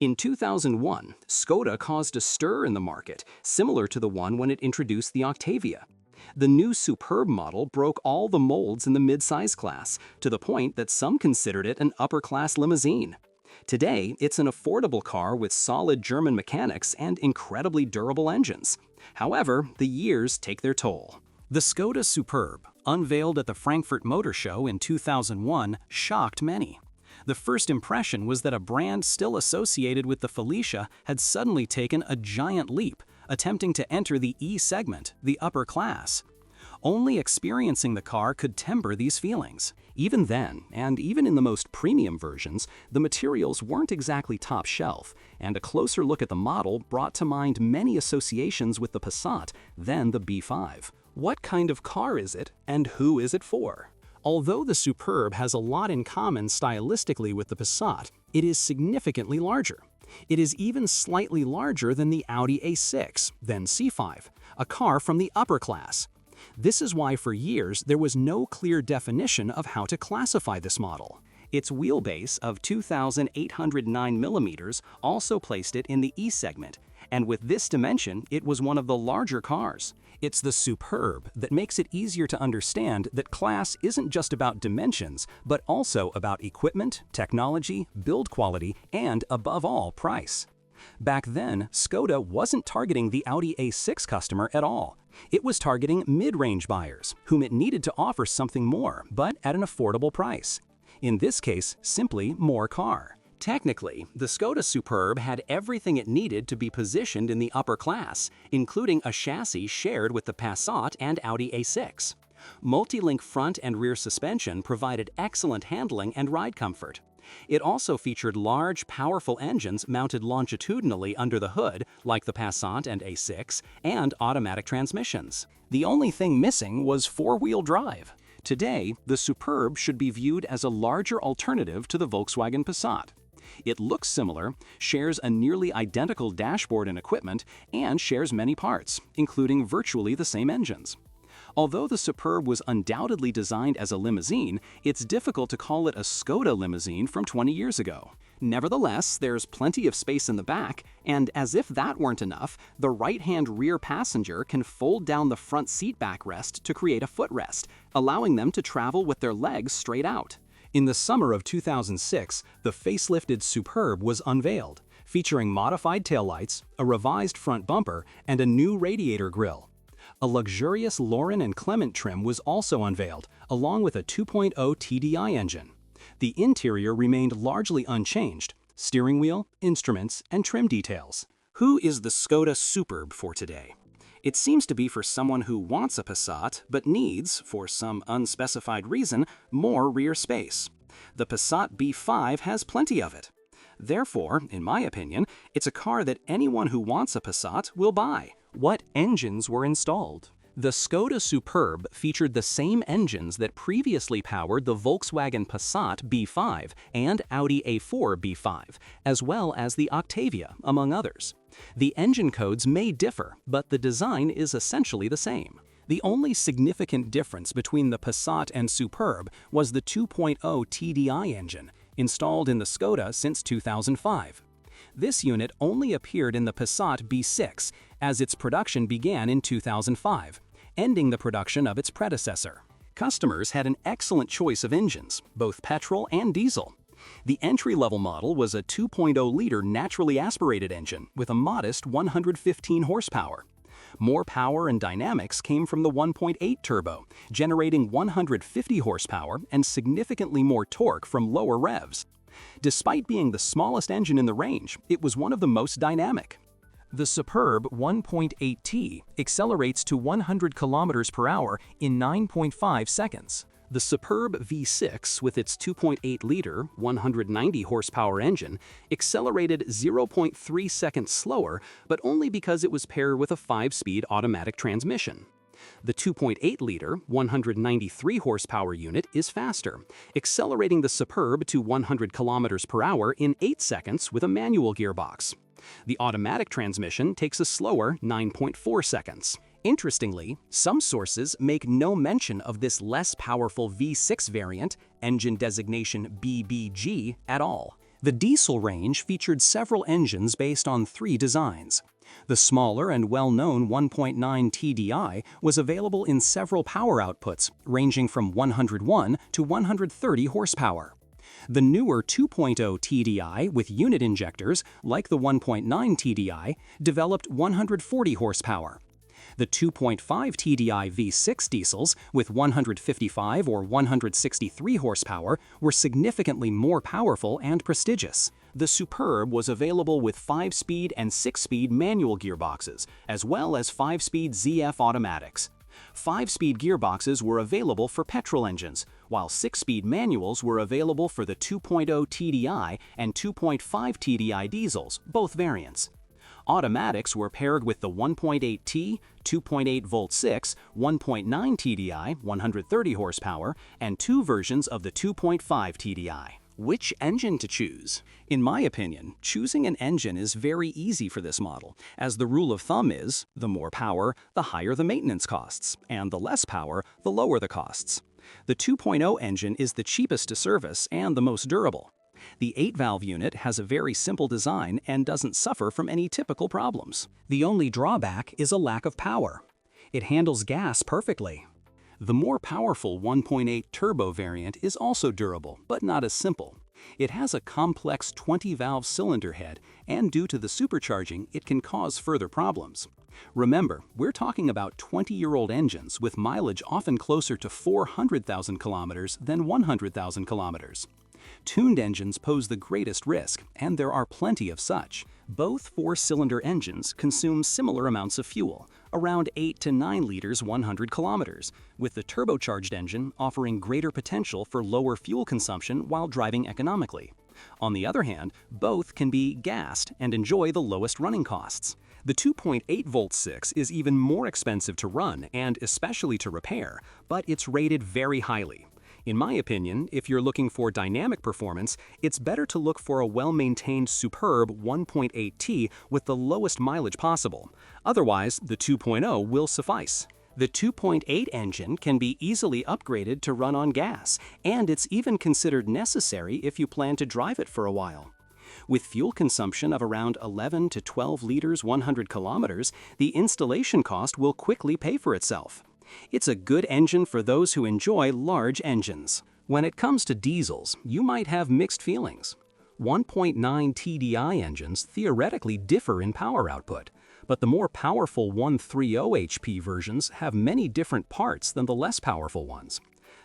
In 2001, Skoda caused a stir in the market, similar to the one when it introduced the Octavia. The new Superb model broke all the molds in the mid-size class, to the point that some considered it an upper-class limousine. Today, it's an affordable car with solid German mechanics and incredibly durable engines. However, the years take their toll. The Skoda Superb, unveiled at the Frankfurt Motor Show in 2001, shocked many. The first impression was that a brand still associated with the Felicia had suddenly taken a giant leap, attempting to enter the E segment, the upper class. Only experiencing the car could temper these feelings. Even then, and even in the most premium versions, the materials weren't exactly top shelf, and a closer look at the model brought to mind many associations with the Passat, then the B5. What kind of car is it, and who is it for? Although the Superb has a lot in common stylistically with the Passat, it is significantly larger. It is even slightly larger than the Audi A6, then C5, a car from the upper class. This is why for years there was no clear definition of how to classify this model. Its wheelbase of 2,809 millimeters also placed it in the E segment, and with this dimension, it was one of the larger cars. It's the Superb that makes it easier to understand that class isn't just about dimensions, but also about equipment, technology, build quality, and above all, price. Back then, Skoda wasn't targeting the Audi A6 customer at all. It was targeting mid-range buyers, whom it needed to offer something more, but at an affordable price. In this case, simply more car. Technically, the Skoda Superb had everything it needed to be positioned in the upper class, including a chassis shared with the Passat and Audi A6. Multi-link front and rear suspension provided excellent handling and ride comfort. It also featured large, powerful engines mounted longitudinally under the hood, like the Passat and A6, and automatic transmissions. The only thing missing was four-wheel drive. Today, the Superb should be viewed as a larger alternative to the Volkswagen Passat. It looks similar, shares a nearly identical dashboard and equipment, and shares many parts, including virtually the same engines. Although the Superb was undoubtedly designed as a limousine, it's difficult to call it a Skoda limousine from 20 years ago. Nevertheless, there's plenty of space in the back, and as if that weren't enough, the right-hand rear passenger can fold down the front seat backrest to create a footrest, allowing them to travel with their legs straight out. In the summer of 2006, the facelifted Superb was unveiled, featuring modified taillights, a revised front bumper, and a new radiator grille. A luxurious Lauren and Clement trim was also unveiled, along with a 2.0 TDI engine. The interior remained largely unchanged: steering wheel, instruments, and trim details. Who is the Skoda Superb for today? It seems to be for someone who wants a Passat but needs, for some unspecified reason, more rear space. The Passat B5 has plenty of it. Therefore, in my opinion, it's a car that anyone who wants a Passat will buy. What engines were installed? The Skoda Superb featured the same engines that previously powered the Volkswagen Passat B5 and Audi A4 B5, as well as the Octavia, among others. The engine codes may differ, but the design is essentially the same. The only significant difference between the Passat and Superb was the 2.0 TDI engine, installed in the Skoda since 2005. This unit only appeared in the Passat B6, as its production began in 2005, ending the production of its predecessor. Customers had an excellent choice of engines, both petrol and diesel. The entry-level model was a 2.0-liter naturally aspirated engine with a modest 115 horsepower. More power and dynamics came from the 1.8 turbo, generating 150 horsepower and significantly more torque from lower revs. Despite being the smallest engine in the range, it was one of the most dynamic. The Superb 1.8T accelerates to 100 km per hour in 9.5 seconds. The Superb V6, with its 2.8-liter, 190 horsepower engine, accelerated 0.3 seconds slower, but only because it was paired with a 5-speed automatic transmission. The 2.8-liter, 193 horsepower unit is faster, accelerating the Superb to 100 km per hour in 8 seconds with a manual gearbox. The automatic transmission takes a slower 9.4 seconds. Interestingly, some sources make no mention of this less powerful V6 variant, engine designation BBG, at all. The diesel range featured several engines based on 3 designs. The smaller and well-known 1.9 TDI was available in several power outputs, ranging from 101 to 130 horsepower. The newer 2.0 TDI with unit injectors, like the 1.9 TDI, developed 140 horsepower. The 2.5 TDI V6 diesels with 155 or 163 horsepower were significantly more powerful and prestigious. The Superb was available with 5-speed and 6-speed manual gearboxes, as well as 5-speed ZF automatics. 5-speed gearboxes were available for petrol engines, while 6-speed manuals were available for the 2.0 TDI and 2.5 TDI diesels, both variants. Automatics were paired with the 1.8T, 2.8 volt 6, 1.9 TDI, 130 horsepower, and 2 versions of the 2.5 TDI. Which engine to choose? In my opinion, choosing an engine is very easy for this model, as the rule of thumb is, the more power, the higher the maintenance costs, and the less power, the lower the costs. The 2.0 engine is the cheapest to service and the most durable. The 8-valve unit has a very simple design and doesn't suffer from any typical problems. The only drawback is a lack of power. It handles gas perfectly. The more powerful 1.8 turbo variant is also durable, but not as simple. It has a complex 20-valve cylinder head, and due to the supercharging, it can cause further problems. Remember, we're talking about 20-year-old engines with mileage often closer to 400,000 kilometers than 100,000 kilometers. Tuned engines pose the greatest risk, and there are plenty of such. Both 4-cylinder engines consume similar amounts of fuel, around 8 to 9 liters 100 kilometers, with the turbocharged engine offering greater potential for lower fuel consumption while driving economically. On the other hand, both can be gassed and enjoy the lowest running costs. The 2.8 volt 6 is even more expensive to run and especially to repair, but it's rated very highly. In my opinion, if you're looking for dynamic performance, it's better to look for a well-maintained Superb 1.8T with the lowest mileage possible. Otherwise, the 2.0 will suffice. The 2.8 engine can be easily upgraded to run on gas, and it's even considered necessary if you plan to drive it for a while. With fuel consumption of around 11 to 12 liters 100 kilometers, the installation cost will quickly pay for itself. It's a good engine for those who enjoy large engines. When it comes to diesels, you might have mixed feelings. 1.9 TDI engines theoretically differ in power output, but the more powerful 130 HP versions have many different parts than the less powerful ones.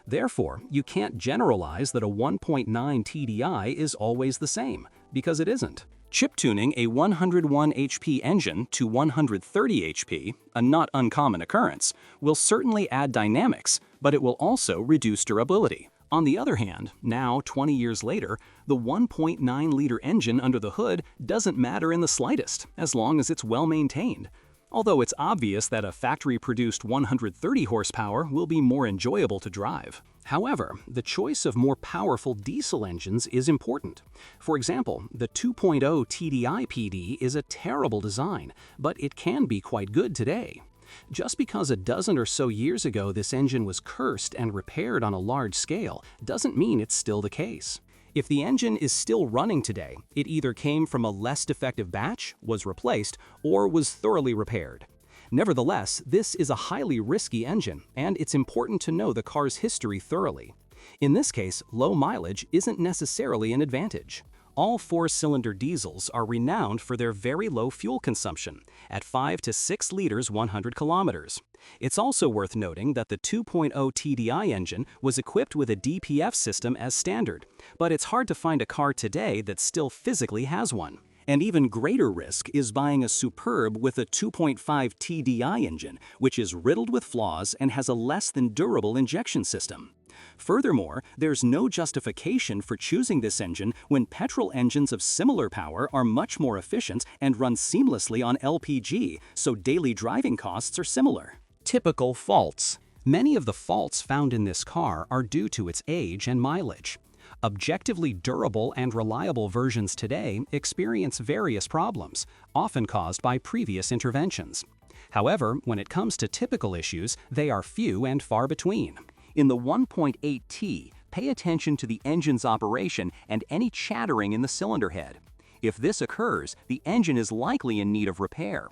Therefore, you can't generalize that a 1.9 TDI is always the same, because it isn't. Chip tuning a 101 HP engine to 130 HP, a not uncommon occurrence, will certainly add dynamics, but it will also reduce durability. On the other hand, now 20 years later, the 1.9-liter engine under the hood doesn't matter in the slightest, as long as it's well maintained. Although it's obvious that a factory-produced 130 horsepower will be more enjoyable to drive. However, the choice of more powerful diesel engines is important. For example, the 2.0 TDI PD is a terrible design, but it can be quite good today. Just because a dozen or so years ago this engine was cursed and repaired on a large scale doesn't mean it's still the case. If the engine is still running today, it either came from a less defective batch, was replaced, or was thoroughly repaired. Nevertheless, this is a highly risky engine, and it's important to know the car's history thoroughly. In this case, low mileage isn't necessarily an advantage. All 4-cylinder diesels are renowned for their very low fuel consumption, at 5 to 6 liters 100 kilometers. It's also worth noting that the 2.0 TDI engine was equipped with a DPF system as standard, but it's hard to find a car today that still physically has one. An even greater risk is buying a Superb with a 2.5 TDI engine, which is riddled with flaws and has a less than durable injection system. Furthermore, there's no justification for choosing this engine when petrol engines of similar power are much more efficient and run seamlessly on LPG, so daily driving costs are similar. Typical faults. Many of the faults found in this car are due to its age and mileage. Objectively durable and reliable versions today experience various problems, often caused by previous interventions. However, when it comes to typical issues, they are few and far between. In the 1.8T, pay attention to the engine's operation and any chattering in the cylinder head. If this occurs, the engine is likely in need of repair.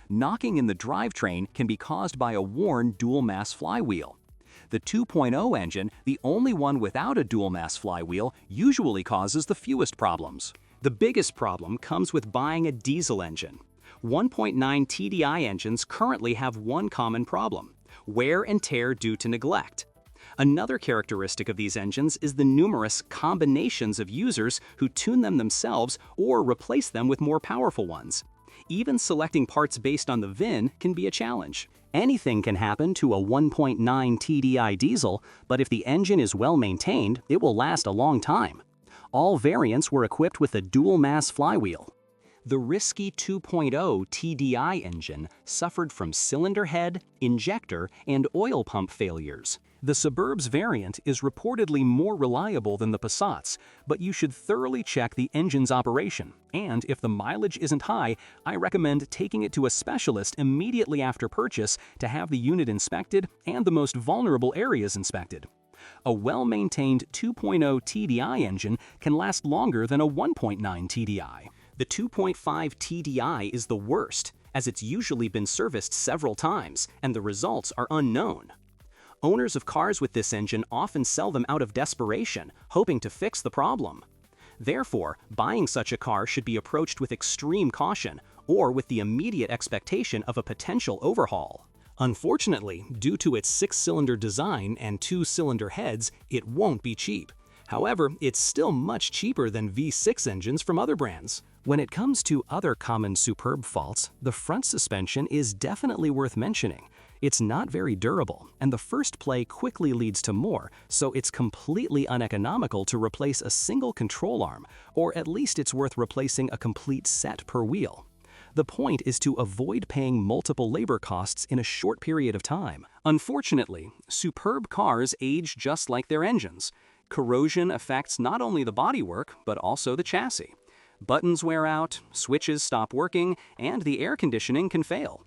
Knocking in the drivetrain can be caused by a worn dual-mass flywheel. The 2.0 engine, the only one without a dual-mass flywheel, usually causes the fewest problems. The biggest problem comes with buying a diesel engine. 1.9 TDI engines currently have one common problem: wear and tear due to neglect. Another characteristic of these engines is the numerous combinations of users who tune them themselves or replace them with more powerful ones. Even selecting parts based on the VIN can be a challenge. Anything can happen to a 1.9 TDI diesel, but if the engine is well maintained, it will last a long time. All variants were equipped with a dual-mass flywheel. The risky 2.0 TDI engine suffered from cylinder head, injector, and oil pump failures. The Superb's variant is reportedly more reliable than the Passat's, but you should thoroughly check the engine's operation, and if the mileage isn't high, I recommend taking it to a specialist immediately after purchase to have the unit inspected and the most vulnerable areas inspected. A well-maintained 2.0 TDI engine can last longer than a 1.9 TDI. The 2.5 TDI is the worst, as it's usually been serviced several times, and the results are unknown. Owners of cars with this engine often sell them out of desperation, hoping to fix the problem. Therefore, buying such a car should be approached with extreme caution, or with the immediate expectation of a potential overhaul. Unfortunately, due to its 6-cylinder design and 2-cylinder heads, it won't be cheap. However, it's still much cheaper than V6 engines from other brands. When it comes to other common Superb faults, the front suspension is definitely worth mentioning. It's not very durable, and the first play quickly leads to more, so it's completely uneconomical to replace a single control arm, or at least it's worth replacing a complete set per wheel. The point is to avoid paying multiple labor costs in a short period of time. Unfortunately, Superb cars age just like their engines. Corrosion affects not only the bodywork, but also the chassis. Buttons wear out, switches stop working, and the air conditioning can fail.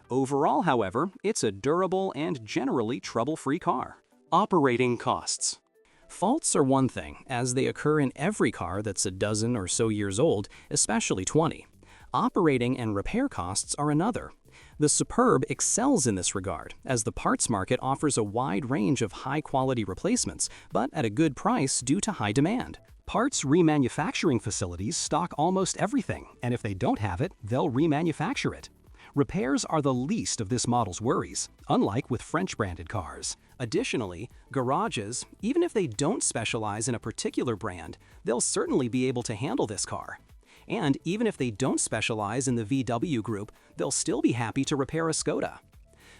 Overall, however, it's a durable and generally trouble-free car. Operating costs. Faults are one thing, as they occur in every car that's a dozen or so years old, especially 20. Operating and repair costs are another. The Superb excels in this regard, as the parts market offers a wide range of high-quality replacements, but at a good price due to high demand. Parts remanufacturing facilities stock almost everything, and if they don't have it, they'll remanufacture it. Repairs are the least of this model's worries, unlike with French-branded cars. Additionally, garages, even if they don't specialize in a particular brand, they'll certainly be able to handle this car. And even if they don't specialize in the VW group, they'll still be happy to repair a Skoda.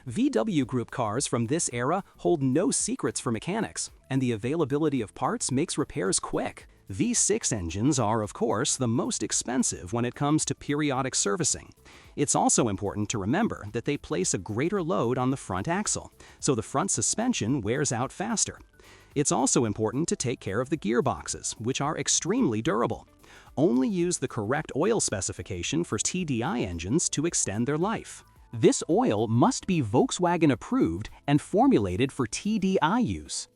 VW Group cars from this era hold no secrets for mechanics, and the availability of parts makes repairs quick. V6 engines are, of course, the most expensive when it comes to periodic servicing. It's also important to remember that they place a greater load on the front axle, so the front suspension wears out faster. It's also important to take care of the gearboxes, which are extremely durable. Only use the correct oil specification for TDI engines to extend their life. This oil must be Volkswagen approved and formulated for TDI use.